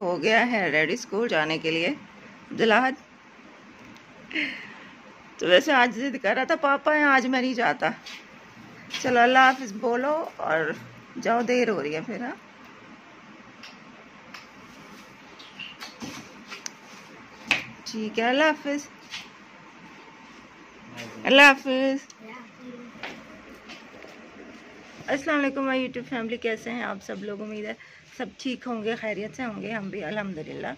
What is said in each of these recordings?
हो गया है रेडी स्कूल जाने के लिए दिलाहत। तो वैसे आज जिद कर रहा था पापा है, आज मैं नहीं जाता। चलो अल्लाह हाफिज बोलो और जाओ, देर हो रही है फिर। हाँ ठीक है, अल्लाह हाफिज। अल्लाह हाफिज। अस्सलाम वालेकुम माय यूट्यूब फैमिली, कैसे हैं आप सब लोग? उम्मीद है सब ठीक होंगे, खैरियत से होंगे। हम भी अल्हम्दुलिल्लाह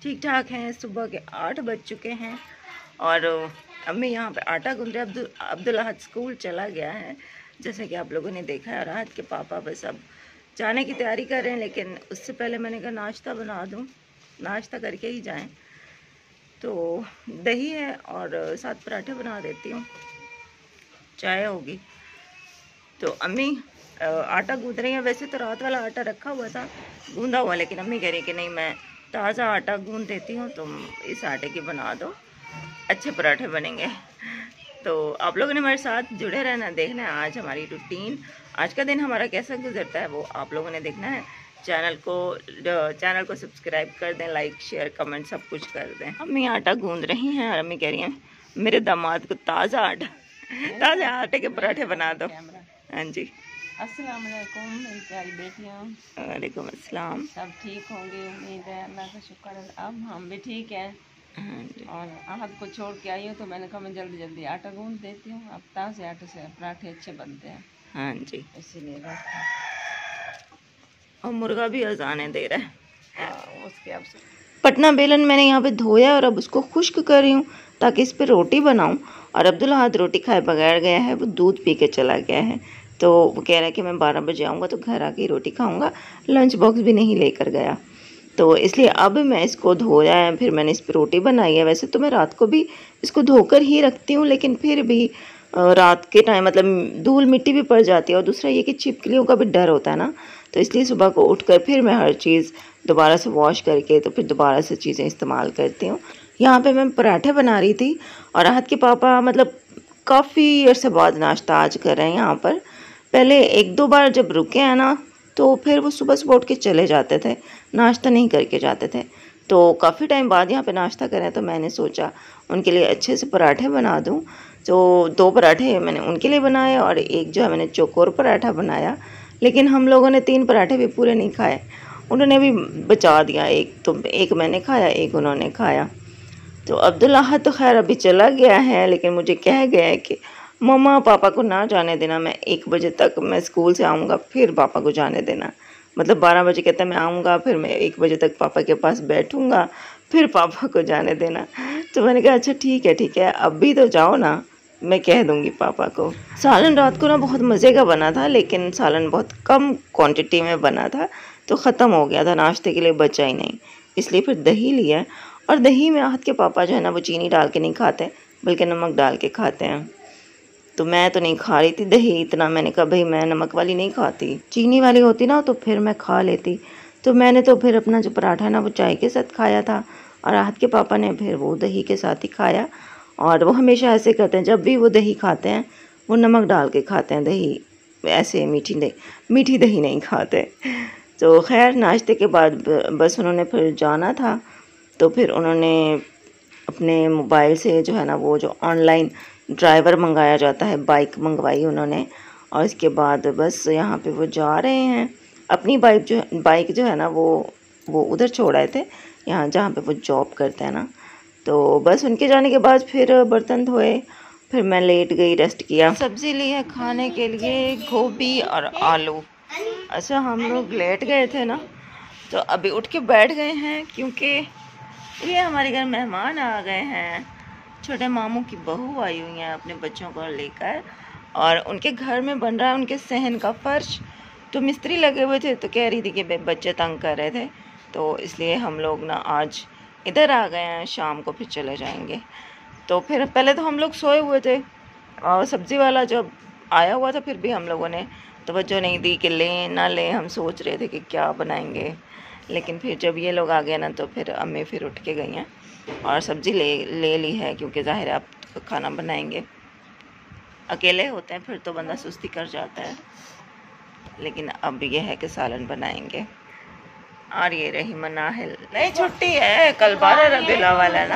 ठीक ठाक हैं। सुबह के 8 बज चुके हैं और अम्मी यहाँ पे आटा गूंद रहे। अब्दुल अहद स्कूल चला गया है जैसे कि आप लोगों ने देखा है, और अहद के पापा बस अब जाने की तैयारी कर रहे हैं। लेकिन उससे पहले मैंने कहा नाश्ता बना दूँ, नाश्ता करके ही जाएँ। तो दही है और 7 पराठे बना देती हूँ, चाय होगी। तो अम्मी आटा गूंद रही हैं। वैसे तो रात वाला आटा रखा हुआ था गूंदा हुआ, लेकिन अम्मी कह रही कि नहीं मैं ताज़ा आटा गूंद देती हूँ, तुम इस आटे की बना दो, अच्छे पराठे बनेंगे। तो आप लोगों ने हमारे साथ जुड़े रहना, देखना है आज हमारी रूटीन, आज का दिन हमारा कैसा गुजरता है वो आप लोगों ने देखना है। चैनल को सब्सक्राइब कर दें, लाइक शेयर कमेंट सब कुछ कर दें। अम्मी आटा गूंद रही हैं और अम्मी कह रही हैं मेरे दामाद को ताज़ा आटे के पराठे बना दो। हाँ जी, अस्सलाम वालेकुम मेरी प्यारी बेटियाँ। वालेकुम अस्सलाम। सब ठीक होंगे, उम्मीद है, अल्लाह का शुक्र है। अब हम भी ठीक हैं। हाँ जी, और अहद को छोड़ के आई हूँ तो मैंने कहा मैं जल्दी जल्दी आटा गूंद देती हूँ। अब ताज़े आटे से पराठे अच्छे बनते हैं, हाँ जी। इसीलिए बस। और मुर्गा भी अजाने दे रहा है। उसके अब पटना बेलन मैंने यहाँ पे धोया और अब उसको खुश्क कर रही हूँ ताकि इस पे रोटी बनाऊँ। और अब्दुल अहद रोटी खाए बगैर गया है, वो दूध पी के चला गया है। तो वो कह रहा है कि मैं 12 बजे आऊँगा तो घर आके रोटी खाऊँगा, लंच बॉक्स भी नहीं लेकर गया। तो इसलिए अब मैं इसको धोया है, फिर मैंने इस पर रोटी बनाई है। वैसे तो मैं रात को भी इसको धोकर ही रखती हूँ, लेकिन फिर भी रात के टाइम मतलब धूल मिट्टी भी पड़ जाती है, और दूसरा ये कि छिपकलियों का भी डर होता है ना, तो इसलिए सुबह को उठकर फिर मैं हर चीज़ दोबारा से वॉश करके तो फिर दोबारा से चीज़ें इस्तेमाल करती हूँ। यहाँ पे मैं पराठे बना रही थी और अहद के पापा मतलब काफ़ी अरसे बाद नाश्ता आज कर रहे हैं यहाँ पर। पहले 1-2 बार जब रुके हैं ना तो फिर वो सुबह सुबह उठ के चले जाते थे, नाश्ता नहीं करके जाते थे। तो काफ़ी टाइम बाद यहाँ पे नाश्ता करें तो मैंने सोचा उनके लिए अच्छे से पराठे बना दूँ। तो 2 पराठे मैंने उनके लिए बनाए और एक जो है मैंने चौकोर पराठा बनाया। लेकिन हम लोगों ने 3 पराठे भी पूरे नहीं खाए, उन्होंने भी बचा दिया। एक मैंने खाया, एक उन्होंने खाया। तो अब्दुल अहद तो खैर अभी चला गया है, लेकिन मुझे कह गया है कि मम्मा पापा को ना जाने देना, मैं 1 बजे तक मैं स्कूल से आऊँगा फिर पापा को जाने देना। मतलब 12 बजे कहता है मैं आऊँगा, फिर मैं 1 बजे तक पापा के पास बैठूँगा, फिर पापा को जाने देना। तो मैंने कहा अच्छा ठीक है अब भी तो जाओ ना, मैं कह दूँगी पापा को। सालन रात को ना बहुत मज़े का बना था, लेकिन सालन बहुत कम क्वांटिटी में बना था तो ख़त्म हो गया था, नाश्ते के लिए बचा ही नहीं। इसलिए फिर दही लिया, और दही में अहद के पापा जो है ना वो चीनी डाल के नहीं खाते बल्कि नमक डाल के खाते हैं। तो मैं तो नहीं खा रही थी दही इतना, मैंने कहा भाई मैं नमक वाली नहीं खाती, चीनी वाली होती ना तो फिर मैं खा लेती। तो मैंने तो फिर अपना जो पराठा ना वो चाय के साथ खाया था, और अहद के पापा ने फिर वो दही के साथ ही खाया। और वो हमेशा ऐसे करते हैं, जब भी वो दही खाते हैं वो नमक डाल के खाते हैं दही, ऐसे मीठी दही नहीं खाते। तो खैर नाश्ते के बाद बस उन्होंने फिर जाना था, तो फिर उन्होंने अपने मोबाइल से जो है ना वो जो ऑनलाइन ड्राइवर मंगाया जाता है बाइक मंगवाई उन्होंने, और इसके बाद बस यहाँ पे वो जा रहे हैं। अपनी बाइक जो है ना वो उधर छोड़ आए थे, यहाँ जहाँ पे वो जॉब करते हैं ना। तो बस उनके जाने के बाद फिर बर्तन धोए, फिर मैं लेट गई, रेस्ट किया। सब्ज़ी ली है खाने के लिए गोभी और आलू। अच्छा हम लोग लेट गए थे ना तो अभी उठ के बैठ गए हैं, क्योंकि ये हमारे घर मेहमान आ गए हैं। छोटे मामू की बहू आई हुई हैं अपने बच्चों को लेकर, और उनके घर में बन रहा है उनके सहन का फर्श। तो मिस्त्री लगे हुए थे तो कह रही थी कि बच्चे तंग कर रहे थे, तो इसलिए हम लोग ना आज इधर आ गए हैं, शाम को फिर चले जाएंगे। तो फिर पहले तो हम लोग सोए हुए थे, और सब्ज़ी वाला जब आया हुआ था फिर भी हम लोगों ने तवज्जो नहीं दी कि लें ना लें, हम सोच रहे थे कि क्या बनाएंगे। लेकिन फिर जब ये लोग आ गए ना तो फिर अम्मी फिर उठ के गई हैं और सब्ज़ी ले ली है, क्योंकि ज़ाहिर है आप खाना बनाएंगे, अकेले होते हैं फिर तो बंदा सुस्ती कर जाता है। लेकिन अब ये है कि सालन बनाएंगे। और ये रही मनाहिल, नहीं छुट्टी है कल 12 रबीउल अव्वल है ना।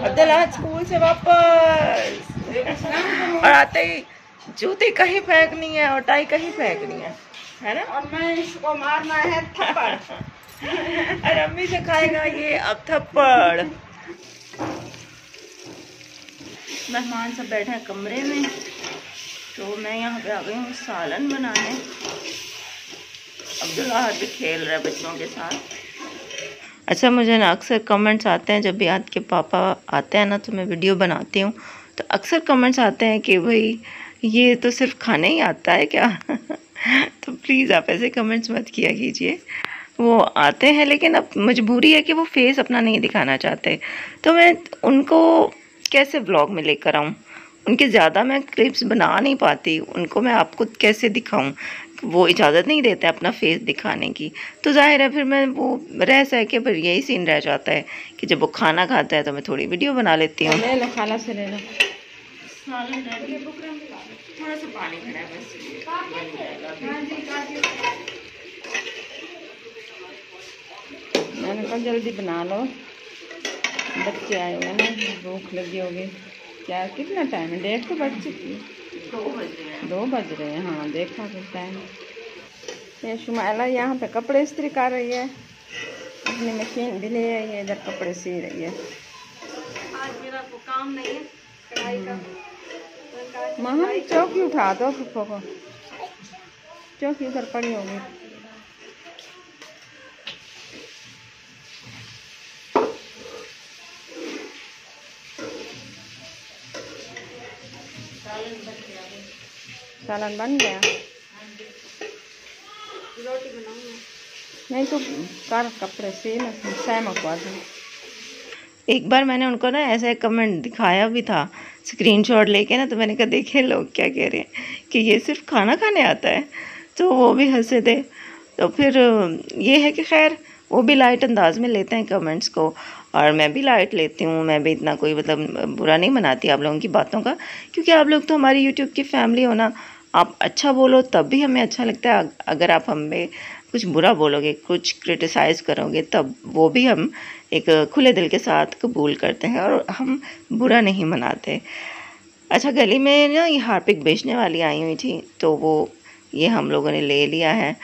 अब्दुल्ला स्कूल से वापस और आते ही जूती कहीं फेंकनी है और टाई कहीं फेंकनी है ना। और मैं इसको मारना है थप्पड़। और अम्मी से खाएगा ये अब थप्पड़। मेहमान सब बैठे हैं कमरे में, तो मैं यहाँ पे आ गई हूँ सालन बनाने। अब्दुल्ला भी खेल रहा है बच्चों के साथ। अच्छा, मुझे ना अक्सर कमेंट्स आते हैं, जब भी आज के पापा आते हैं ना तो मैं वीडियो बनाती हूँ, तो अक्सर कमेंट्स आते हैं कि भाई ये तो सिर्फ खाने ही आता है क्या। तो प्लीज़ आप ऐसे कमेंट्स मत किया कीजिए। वो आते हैं लेकिन अब मजबूरी है कि वो फेस अपना नहीं दिखाना चाहते, तो मैं उनको कैसे व्लॉग में लेकर आऊँ। उनके ज़्यादा मैं क्लिप्स बना नहीं पाती, उनको मैं आपको कैसे दिखाऊं। वो इजाज़त नहीं देते अपना फेस दिखाने की, तो जाहिर है फिर मैं वो रह सह के फिर यही सीन रह जाता है कि जब वो खाना खाता है तो मैं थोड़ी वीडियो बना लेती हूँ। ले लो, खाला से ले लो। थोड़ा सा पानी भरा है बस। मैंने कहा जल्दी बना लो, बच्चे आए हुए हैं, भूख लगी होगी। क्या कितना टाइम है? 1:30 तो बज चुकी है। 2 बज रहे हैं। हाँ देखा फिर टाइम। ये शुमाइला यहाँ पे कपड़े इस्त्री कर रही है, अपनी मशीन भी ले आई है, इधर कपड़े सी रही है। आज मेरा वो काम नहीं है कढ़ाई का। महा चौकी उठा दो फुफो को, चौकी उधर पड़ी होगी। सालन बन गया। रोटी बनाऊंगा। नहीं तो कर कपड़े से ना सहमक पा दूँ। एक बार मैंने उनको ना ऐसा एक कमेंट दिखाया भी था स्क्रीनशॉट लेके ना, तो मैंने कहा देखे लोग क्या कह रहे हैं कि ये सिर्फ खाना खाने आता है, तो वो भी हंसे थे। तो फिर ये है कि खैर वो भी लाइट अंदाज में लेते हैं कमेंट्स को, और मैं भी लाइट लेती हूँ। मैं भी इतना कोई मतलब बुरा नहीं मनाती आप लोगों की बातों का, क्योंकि आप लोग तो हमारी यूट्यूब की फैमिली हो ना। आप अच्छा बोलो तब भी हमें अच्छा लगता है, अगर आप हमें कुछ बुरा बोलोगे, कुछ क्रिटिसाइज़ करोगे, तब वो भी हम एक खुले दिल के साथ कबूल करते हैं और हम बुरा नहीं मनाते। अच्छा, गली में ना ये हार्पिक बेचने वाली आई हुई थी, तो वो ये हम लोगों ने ले लिया है।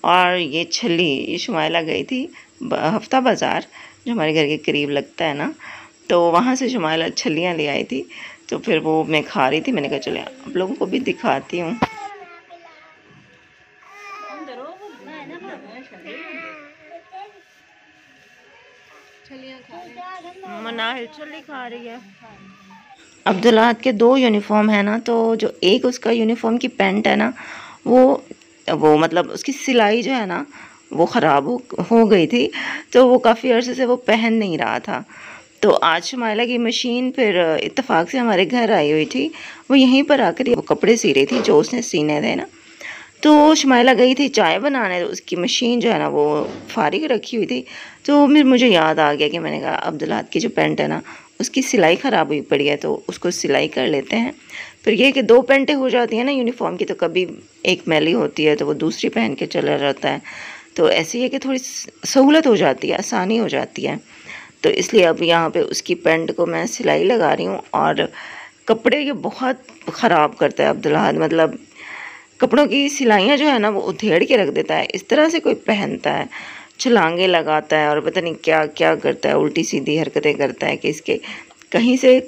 और ये छली, ये शुमाइला गई थी हफ्ता बाज़ार जो हमारे घर के करीब लगता है ना, तो वहाँ से शुमाइला छलियाँ ले आई थी, तो फिर वो मैं खा रही थी। मैंने कहा चले आप लोगों को भी दिखाती हूँ। मनाहिल छली खा रही है। अब्दुल्ला के 2 यूनिफॉर्म है ना, तो जो एक उसका यूनिफॉर्म की पैंट है ना, वो मतलब उसकी सिलाई जो है ना वो ख़राब हो गई थी, तो वो काफ़ी अर्से से वो पहन नहीं रहा था। तो आज शुमाइला की मशीन फिर इत्तेफाक से हमारे घर आई हुई थी, वो यहीं पर आकर वो कपड़े सी रही थी जो उसने सीने थे ना। तो शुमाइला गई थी चाय बनाने, तो उसकी मशीन जो है ना वो फारिग रखी हुई थी। तो फिर मुझे याद आ गया कि मैंने कहा अब्दुल्ला की जो पैंट है ना उसकी सिलाई ख़राब हुई पड़ी है, तो उसको सिलाई कर लेते हैं। फिर ये कि 2 पैंटें हो जाती हैं ना यूनिफॉर्म की, तो कभी एक मैली होती है तो वो दूसरी पहन के चला जाता है, तो ऐसे ही है कि थोड़ी सहूलत हो जाती है, आसानी हो जाती है। तो इसलिए अब यहाँ पे उसकी पैंट को मैं सिलाई लगा रही हूँ। और कपड़े ये बहुत ख़राब करता है अब्दुल्ला, मतलब कपड़ों की सिलाइयाँ जो है ना वो उधेड़ के रख देता है। इस तरह से कोई पहनता है, छलांगे लगाता है और पता नहीं क्या क्या करता है, उल्टी सीधी हरकतें करता है कि इसके कहीं से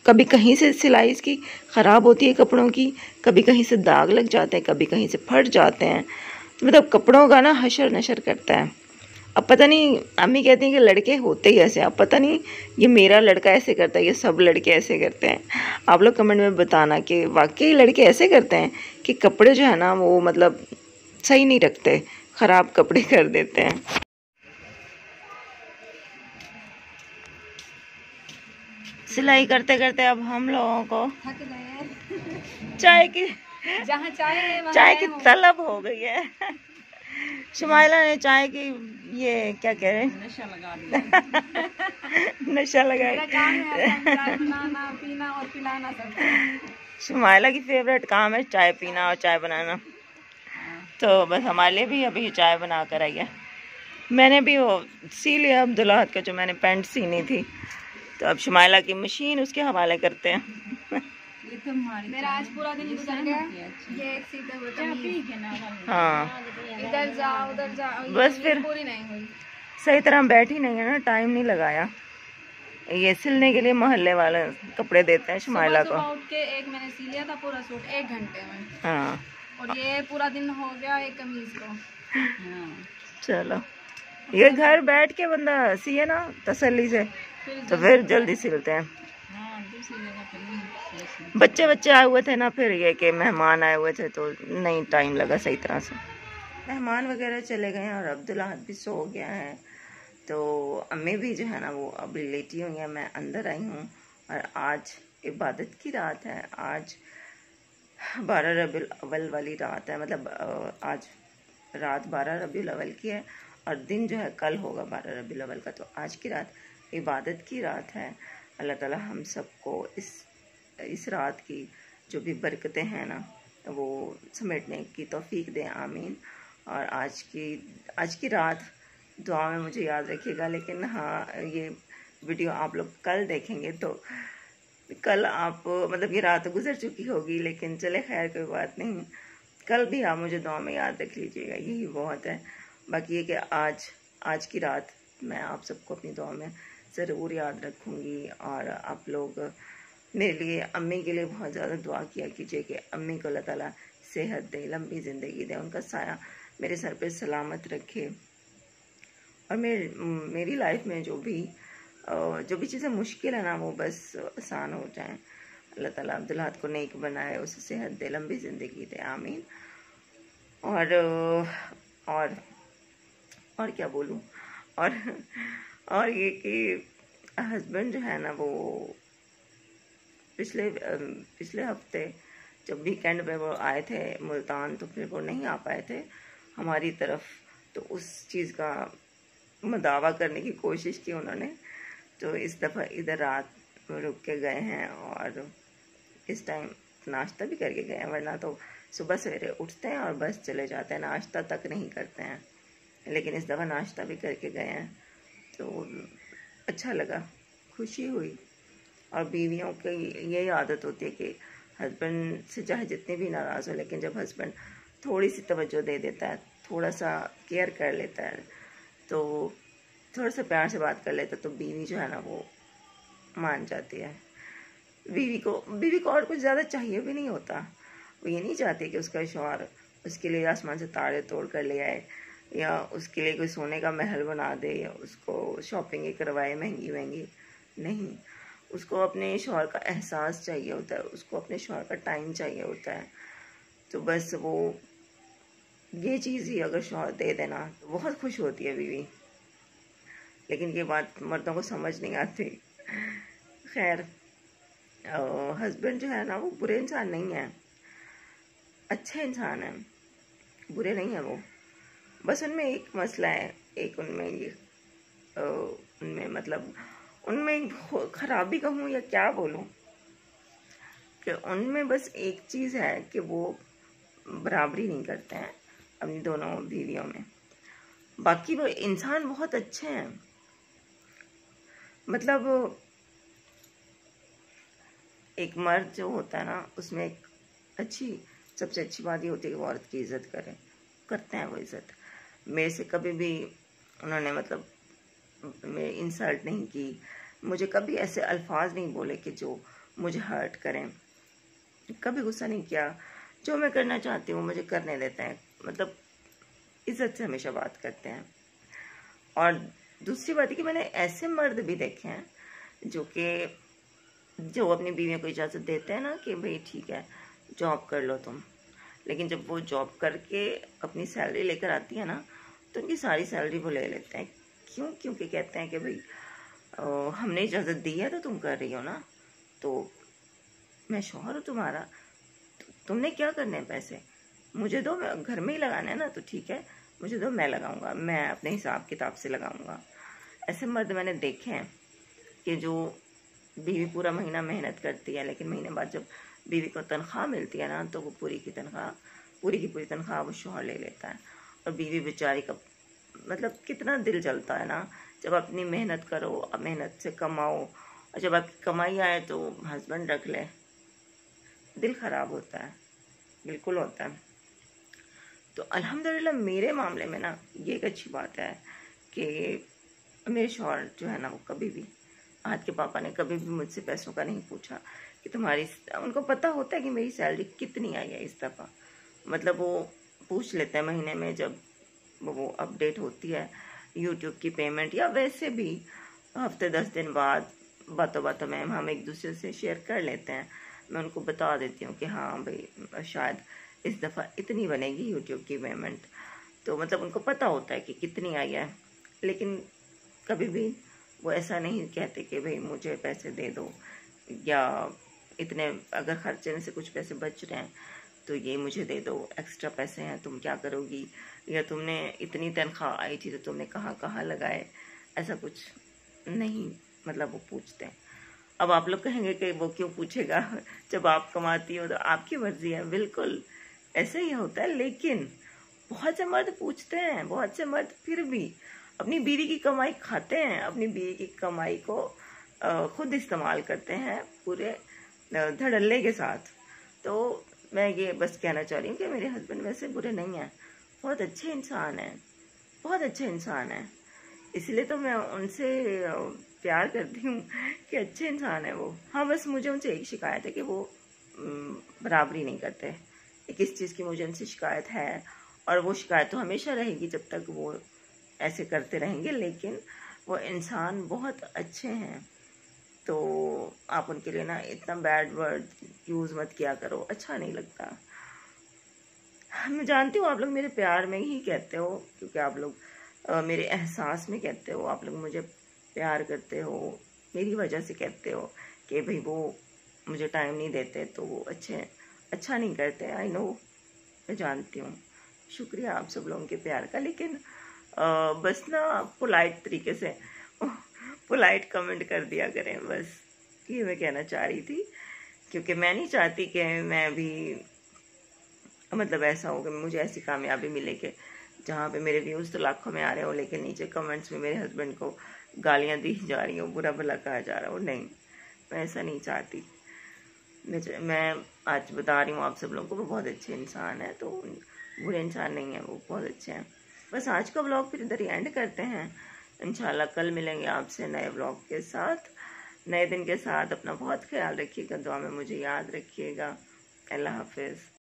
कभी कहीं से सिलाई इसकी ख़राब होती है कपड़ों की, कभी कहीं से दाग लग जाते हैं, कभी कहीं से फट जाते हैं। तो मतलब कपड़ों का ना हशर नशर करता है। अब पता नहीं, अम्मी कहती हैं कि लड़के होते ही ऐसे। अब पता नहीं ये मेरा लड़का ऐसे करता है, ये सब लड़के ऐसे करते हैं। आप लोग कमेंट में बताना कि वाकई लड़के ऐसे करते हैं कि कपड़े जो है ना वो मतलब सही नहीं रखते, ख़राब कपड़े कर देते हैं। सिलाई करते करते अब हम लोगों को चाय की जहाँ चाय की तलब हो गई है। शुमाइला ने चाय की ये क्या कह रहे हैं, नशा लगा दिया। नशा लगा। चाय बनाना, पीना और पिलाना सब। शुमाइला की फेवरेट काम है चाय पीना और चाय बनाना, तो बस हमारे लिए भी अभी चाय बना कर आई है। मैंने भी वो सी लिया अब्दुल्ला का, जो मैंने पैंट सीनी थी, तो अब शुमाइला की मशीन उसके हवाले करते हैं। ये तो मेरा आज पूरा दिन गुजर गया ये एक सीधे हुए हाँ इधर जाओ उधर जाओ, बस फिर पूरी नहीं हुई। सही तरह बैठी नहीं है ना, टाइम नहीं लगाया। ये सिलने के लिए मोहल्ले वाले कपड़े देते हैं शुमाइला को। उठ के एक मैंने सी लिया था पूरा सूट 1 घंटे में। हाँ और ये पूरा दिन हो गया एक कमीज को। हाँ। चलो, ये घर बैठ के बंदा सिए ना तसल्ली से, तो फिर जल्दी सिलते हैं। बच्चे आए हुए थे ना, फिर ये कि मेहमान आए हुए थे तो नहीं टाइम लगा सही तरह से। मेहमान वगैरह चले गए हैं और अब्दुल्ला भी सो गया है, तो अम्मी भी जो है ना वो अभी लेटी हुई है, मैं अंदर आई हूँ। और आज इबादत की रात है, आज 12 रबीउल अव्वल वाली रात है, मतलब आज रात 12 रबीउल अव्वल की है और दिन जो है कल होगा 12 रबीउल अव्वल का। तो आज की रात इबादत की रात है। अल्लाह ताला हम सबको इस रात की जो भी बरकतें हैं ना वो समेटने की तौफीक दें, आमीन। और आज की रात दुआ में मुझे याद रखिएगा। लेकिन हाँ, ये वीडियो आप लोग कल देखेंगे तो कल आप मतलब ये रात गुजर चुकी होगी, लेकिन चले खैर कोई बात नहीं, कल भी आप मुझे दुआ में याद रख लीजिएगा, यही बहुत है। बाकी ये कि आज की रात मैं आप सबको अपनी दुआ में ज़रूर याद रखूँगी। और आप लोग मेरे लिए, अम्मी के लिए बहुत ज़्यादा दुआ किया कीजिए कि अम्मी को अल्लाह ताला सेहत दे, लंबी ज़िंदगी दे, उनका साया मेरे सर पे सलामत रखे। और मेरी लाइफ में जो भी चीज़ें मुश्किल है ना वो बस आसान हो जाएं। अल्लाह ताला अब्दुल्ला को नेक बनाए, उसे सेहत दे, लंबी ज़िंदगी दे, आमीन। और क्या बोलूँ, और ये कि हस्बैंड जो है ना वो पिछले हफ्ते जब वीकेंड पे वो आए थे मुल्तान, तो फिर वो नहीं आ पाए थे हमारी तरफ, तो उस चीज़ का दावा करने की कोशिश की उन्होंने। तो इस दफ़ा इधर रात रुक के गए हैं और इस टाइम नाश्ता भी करके गए हैं, वरना तो सुबह सवेरे उठते हैं और बस चले जाते हैं, नाश्ता तक नहीं करते हैं। लेकिन इस दफ़ा नाश्ता भी करके गए हैं, तो अच्छा लगा, खुशी हुई। और बीवियों की यही आदत होती है कि हस्बैंड से चाहे जितने भी नाराज़ हो, लेकिन जब हस्बैंड थोड़ी सी तवज्जो दे देता है, थोड़ा सा केयर कर लेता है, तो थोड़ा सा प्यार से बात कर लेता है, तो बीवी जो है ना वो मान जाती है। बीवी को और कुछ ज़्यादा चाहिए भी नहीं होता। वो ये नहीं चाहती कि उसका शौहर उसके लिए आसमान से तारे तोड़ कर ले आए, या उसके लिए कोई सोने का महल बना दे, या उसको शॉपिंग करवाए महंगी। नहीं, उसको अपने शौहर का एहसास चाहिए होता है, उसको अपने शौहर का टाइम चाहिए होता है। तो बस वो ये चीज़ ही अगर शौहर दे देना तो बहुत खुश होती है बीवी। लेकिन ये बात मर्दों को समझ नहीं आती। खैर, हस्बैंड जो है ना वो बुरे इंसान नहीं है, अच्छे इंसान है, बुरे नहीं है वो। बस उनमें एक मसला है, एक उनमें खराबी कहूँ या क्या बोलूँ, कि उनमें बस एक चीज़ है कि वो बराबरी नहीं करते हैं अपनी दोनों बीवियों में। बाकी वो इंसान बहुत अच्छे हैं। मतलब एक मर्द जो होता है ना, उसमें एक सबसे अच्छी बात ये होती है कि वो औरत की इज़्ज़त करते हैं वो इज़्ज़त। मेरे से कभी भी उन्होंने मतलब मेरी इंसल्ट नहीं की, मुझे कभी ऐसे अल्फाज नहीं बोले कि जो मुझे हर्ट करें, कभी गुस्सा नहीं किया। जो मैं करना चाहती हूँ मुझे करने देते हैं, मतलब इज़्ज़त से हमेशा बात करते हैं। और दूसरी बात है कि मैंने ऐसे मर्द भी देखे हैं जो अपनी बीवियों को इजाज़त देते हैं ना कि भाई ठीक है जॉब कर लो तुम, लेकिन जब वो जॉब करके अपनी सैलरी लेकर आती है ना, तो उनकी सारी सैलरी वो ले लेते हैं। क्योंकि कहते हैं कि भाई हमने इजाज़त दी है तो तुम कर रही हो ना, तो मैं शौहर हूँ तुम्हारा, तो तुमने क्या करने हैं पैसे, मुझे दो, घर में ही लगाना है ना, तो ठीक है मुझे दो, मैं लगाऊंगा, मैं अपने हिसाब किताब से लगाऊंगा। ऐसे मर्द मैंने देखे हैं कि जो बीवी पूरा महीना मेहनत करती है, लेकिन महीने बाद जब बीवी को तनख्वाह मिलती है ना, तो वो पूरी की पूरी तनख्वाह वो शौहर ले लेता है। और बीवी बेचारी का मतलब कितना दिल जलता है ना, जब अपनी मेहनत करो, अब मेहनत से कमाओ, और जब आपकी कमाई आए तो हस्बैंड रख ले, दिल ख़राब होता है, बिल्कुल होता है। तो अल्हम्दुलिल्लाह मेरे मामले में ना ये एक अच्छी बात है कि मेरे शौहर जो है ना, वो कभी भी, आज के पापा ने कभी भी मुझसे पैसों का नहीं पूछा कि तुम्हारी, उनको पता होता है कि मेरी सैलरी कितनी आई है इस दफ़ा। मतलब वो पूछ लेते हैं महीने में, जब वो अपडेट होती है यूट्यूब की पेमेंट, या वैसे भी हफ्ते 10 दिन बाद बातों बातों में हम एक दूसरे से शेयर कर लेते हैं। मैं उनको बता देती हूँ कि हाँ भाई शायद इस दफ़ा इतनी बनेगी यूट्यूब की पेमेंट। तो मतलब उनको पता होता है कि कितनी आई है, लेकिन कभी भी वो ऐसा नहीं कहते कि भाई मुझे पैसे दे दो, या इतने अगर खर्चे में से कुछ पैसे बच रहे हैं तो ये मुझे दे दो, एक्स्ट्रा पैसे हैं तुम क्या करोगी, या तुमने इतनी तनख्वाह आई थी तो तुमने कहाँ कहाँ लगाए, ऐसा कुछ नहीं मतलब वो पूछते हैं। अब आप लोग कहेंगे कि वो क्यों पूछेगा, जब आप कमाती हो तो आपकी मर्जी है, बिल्कुल ऐसे ही होता है। लेकिन बहुत से मर्द पूछते हैं, बहुत से मर्द फिर भी अपनी बीवी की कमाई खाते हैं, अपनी बीवी की कमाई को खुद इस्तेमाल करते हैं पूरे धड़ल्ले के साथ। तो मैं ये बस कहना चाह रही हूँ कि मेरे हस्बैंड वैसे बुरे नहीं हैं, बहुत अच्छे इंसान हैं, बहुत अच्छे इंसान हैं। इसलिए तो मैं उनसे प्यार करती हूँ कि अच्छे इंसान है वो। हाँ बस मुझे उनसे एक शिकायत है कि वो बराबरी नहीं करते। एक इस चीज़ की मुझे उनसे शिकायत है, और वो शिकायत तो हमेशा रहेगी जब तक वो ऐसे करते रहेंगे। लेकिन वो इंसान बहुत अच्छे हैं, तो आप उनके लिए ना इतना बैड वर्ड यूज़ मत किया करो, अच्छा नहीं लगता। मैं जानती हूँ आप लोग मेरे प्यार में ही कहते हो, क्योंकि आप लोग मेरे एहसास में कहते हो, आप लोग मुझे प्यार करते हो, मेरी वजह से कहते हो कि भाई वो मुझे टाइम नहीं देते तो वो अच्छा नहीं करते। आई नो, मैं जानती हूँ, शुक्रिया आप सब लोगों के प्यार का। लेकिन बस ना पोलाइट तरीके से पोलाइट कमेंट कर दिया करें, बस ये मैं कहना चाह रही थी। क्योंकि मैं नहीं चाहती कि मैं भी मतलब ऐसा हो कि मुझे ऐसी कामयाबी मिले कि जहाँ पे मेरे व्यूज़ तो लाखों में आ रहे हो, लेकिन नीचे कमेंट्स में मेरे हस्बैंड को गालियाँ दी जा रही हो, बुरा भला कहा जा रहा हो। नहीं, मैं ऐसा नहीं चाहती। मैं आज बता रही हूँ आप सब लोगों को, वो बहुत अच्छे इंसान है, तो बुरे इंसान नहीं है, वो बहुत अच्छे हैं। बस आज का व्लॉग फिर इधर ही एंड करते हैं। इंशाल्लाह कल मिलेंगे आपसे नए व्लॉग के साथ, नए दिन के साथ। अपना बहुत ख्याल रखिएगा, दुआ में मुझे याद रखिएगा। अल्लाह हाफिज़।